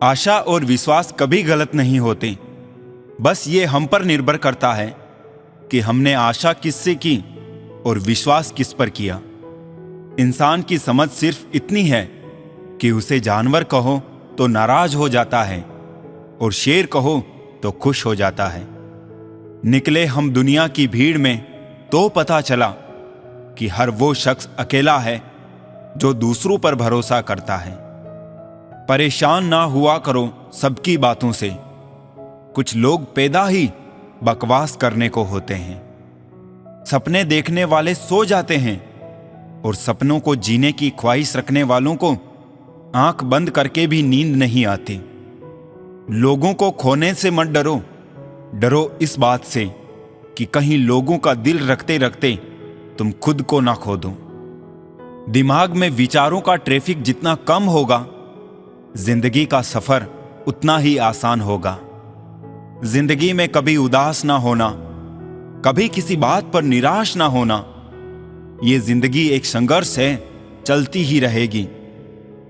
आशा और विश्वास कभी गलत नहीं होते, बस ये हम पर निर्भर करता है कि हमने आशा किससे की और विश्वास किस पर किया। इंसान की समझ सिर्फ इतनी है कि उसे जानवर कहो तो नाराज हो जाता है और शेर कहो तो खुश हो जाता है। निकले हम दुनिया की भीड़ में तो पता चला कि हर वो शख्स अकेला है जो दूसरों पर भरोसा करता है। परेशान ना हुआ करो सबकी बातों से, कुछ लोग पैदा ही बकवास करने को होते हैं। सपने देखने वाले सो जाते हैं और सपनों को जीने की ख्वाहिश रखने वालों को आंख बंद करके भी नींद नहीं आती। लोगों को खोने से मत डरो, डरो इस बात से कि कहीं लोगों का दिल रखते रखते तुम खुद को ना खो दो। दिमाग में विचारों का ट्रैफिक जितना कम होगा, जिंदगी का सफर उतना ही आसान होगा। जिंदगी में कभी उदास ना होना, कभी किसी बात पर निराश ना होना। ये जिंदगी एक संघर्ष है, चलती ही रहेगी।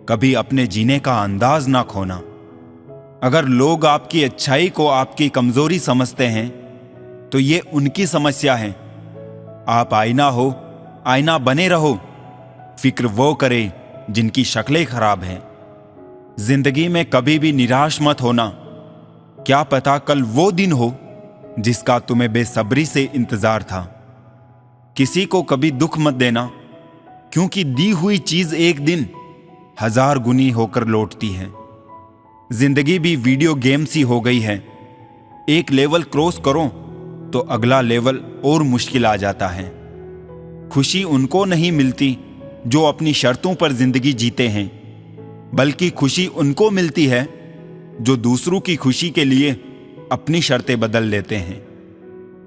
कभी अपने जीने का अंदाज ना खोना। अगर लोग आपकी अच्छाई को आपकी कमजोरी समझते हैं तो ये उनकी समस्या है। आप आईना हो, आईना बने रहो। फिक्र वो करे जिनकी शक्लें खराब हैं। जिंदगी में कभी भी निराश मत होना। क्या पता कल वो दिन हो जिसका तुम्हें बेसब्री से इंतजार था। किसी को कभी दुख मत देना, क्योंकि दी हुई चीज एक दिन 1000 गुनी होकर लौटती है। जिंदगी भी वीडियो गेम सी हो गई है। एक लेवल क्रॉस करो तो अगला लेवल और मुश्किल आ जाता है। खुशी उनको नहीं मिलती जो अपनी शर्तों पर जिंदगी जीते हैं, बल्कि खुशी उनको मिलती है जो दूसरों की खुशी के लिए अपनी शर्तें बदल लेते हैं।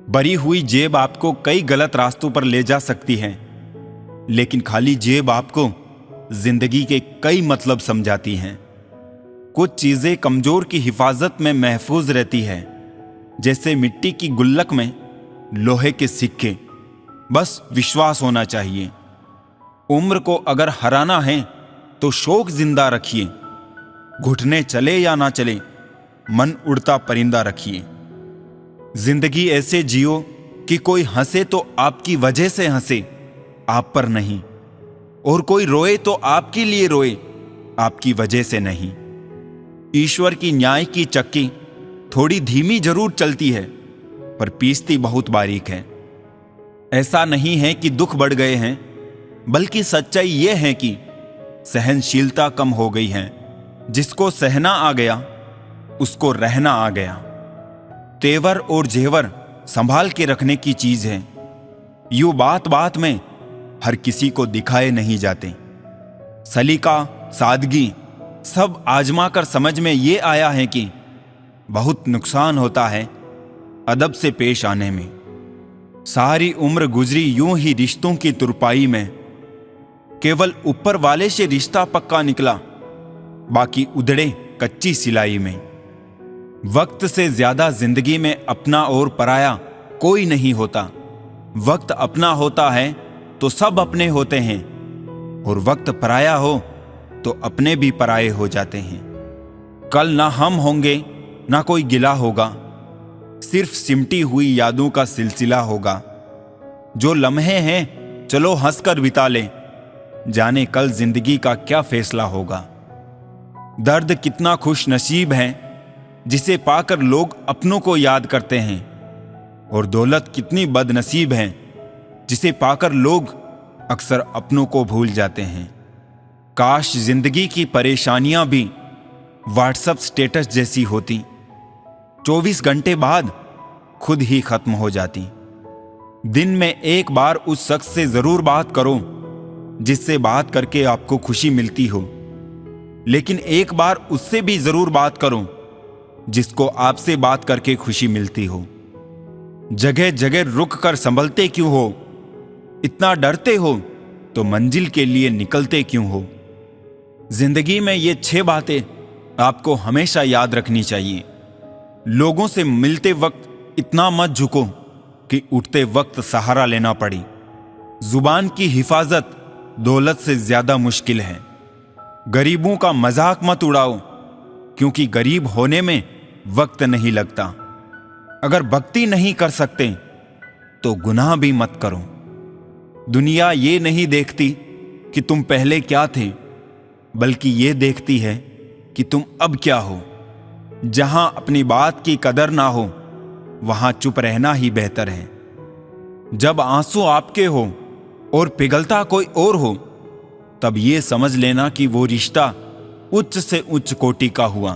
भरी हुई जेब आपको कई गलत रास्तों पर ले जा सकती है, लेकिन खाली जेब आपको जिंदगी के कई मतलब समझाती हैं। कुछ चीजें कमजोर की हिफाजत में महफूज रहती है, जैसे मिट्टी की गुल्लक में लोहे के सिक्के। बस विश्वास होना चाहिए। उम्र को अगर हराना है तो शौक जिंदा रखिए। घुटने चले या ना चले, मन उड़ता परिंदा रखिए। जिंदगी ऐसे जियो कि कोई हंसे तो आपकी वजह से हंसे, आप पर नहीं, और कोई रोए तो आपके लिए रोए, आपकी वजह से नहीं। ईश्वर की न्याय की चक्की थोड़ी धीमी जरूर चलती है, पर पीसती बहुत बारीक है। ऐसा नहीं है कि दुख बढ़ गए हैं, बल्कि सच्चाई यह है कि सहनशीलता कम हो गई है। जिसको सहना आ गया उसको रहना आ गया। तेवर और जेवर संभाल के रखने की चीज है। यूं बात बात में हर किसी को दिखाए नहीं जाते। सलीका, सादगी सब आजमा कर समझ में ये आया है कि बहुत नुकसान होता है अदब से पेश आने में। सारी उम्र गुजरी यूं ही रिश्तों की तुरपाई में। केवल ऊपर वाले से रिश्ता पक्का निकला, बाकी उधड़े कच्ची सिलाई में। वक्त से ज्यादा जिंदगी में अपना और पराया कोई नहीं होता। वक्त अपना होता है तो सब अपने होते हैं, और वक्त पराया हो तो अपने भी पराये हो जाते हैं। कल ना हम होंगे ना कोई गिला होगा, सिर्फ सिमटी हुई यादों का सिलसिला होगा। जो लम्हे हैं चलो हंसकर बिता लें, जाने कल जिंदगी का क्या फैसला होगा। दर्द कितना खुश नसीब है जिसे पाकर लोग अपनों को याद करते हैं, और दौलत कितनी बदनसीब है जिसे पाकर लोग अक्सर अपनों को भूल जाते हैं। काश जिंदगी की परेशानियां भी व्हाट्सएप स्टेटस जैसी होती, 24 घंटे बाद खुद ही खत्म हो जाती। दिन में एक बार उस शख्स से जरूर बात करो जिससे बात करके आपको खुशी मिलती हो, लेकिन एक बार उससे भी जरूर बात करो जिसको आपसे बात करके खुशी मिलती हो। जगह जगह रुक कर संभलते क्यों हो? इतना डरते हो तो मंजिल के लिए निकलते क्यों हो? जिंदगी में ये 6 बातें आपको हमेशा याद रखनी चाहिए। लोगों से मिलते वक्त इतना मत झुको कि उठते वक्त सहारा लेना पड़े। जुबान की हिफाजत दौलत से ज्यादा मुश्किल है। गरीबों का मजाक मत उड़ाओ, क्योंकि गरीब होने में वक्त नहीं लगता। अगर भक्ति नहीं कर सकते तो गुनाह भी मत करो। दुनिया ये नहीं देखती कि तुम पहले क्या थे, बल्कि ये देखती है कि तुम अब क्या हो। जहां अपनी बात की कदर ना हो वहां चुप रहना ही बेहतर है। जब आंसू आपके हो और पिघलता कोई और हो, तब ये समझ लेना कि वो रिश्ता उच्च से उच्च कोटि का हुआ,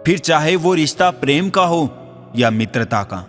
फिर चाहे वो रिश्ता प्रेम का हो या मित्रता का।